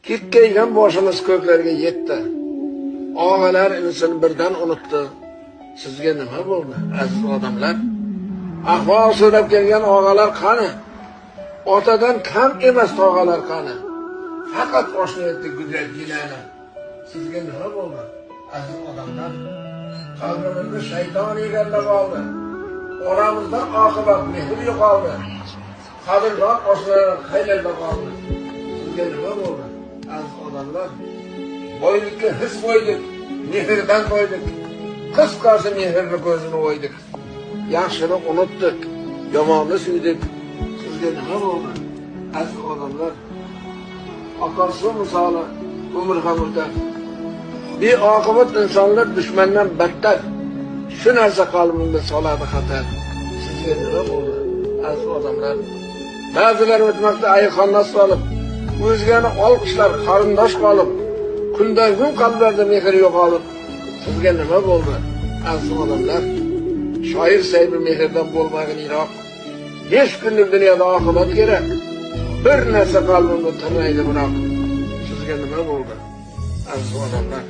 Kekkaygan boshimiz ko'klarga yetdi. Og'alar insini birdan unutdi. Sizga nima bo'ldi, aziz odamlar? Ahvol so'rab kelgan og'alar qani? Otadan kam emas tog'alar qani? Faqat oshnayotdi go'zal yilani. Sizga nima bo'ldi, aziz odamlar? Qalbimizda shayton egallab oldi. Oramizda oqibat mehr yo'qoldi. Qadrdon oshnalar qaylab qoldi. Sizga nima bo'ldi, aziz odamlar? Boylikka his qo'ydik, mehrdan qo'ydik. Qisqasi mehrni ko'zini o'ydik. Yaxshini unutdik, yomonni suydik. Sizga nima bo'ldi, aziz odamlar? Oqar suv misoli umr ham o'tar. Beoqibat insonlar dushmandan battar. Shu narsa qalbimda soladi xatar. Sizga nima bo'ldi, aziz odamlar? Ba'zilar o'tmoqda ayxonna solib, o'zgani olqishlar qarindosh qolib, kundan kun qalblarda mehr yo'qolib. Sizga nima bo'ldi, aziz odamlar? Shoir saybi mehrdan bo'lmag'in yiroq. 5 kunlik dunyoda oqibat kerak. Bir narsa qalbimda tirnaydi biroq. Sizga nima bo'ldi, aziz odamlar?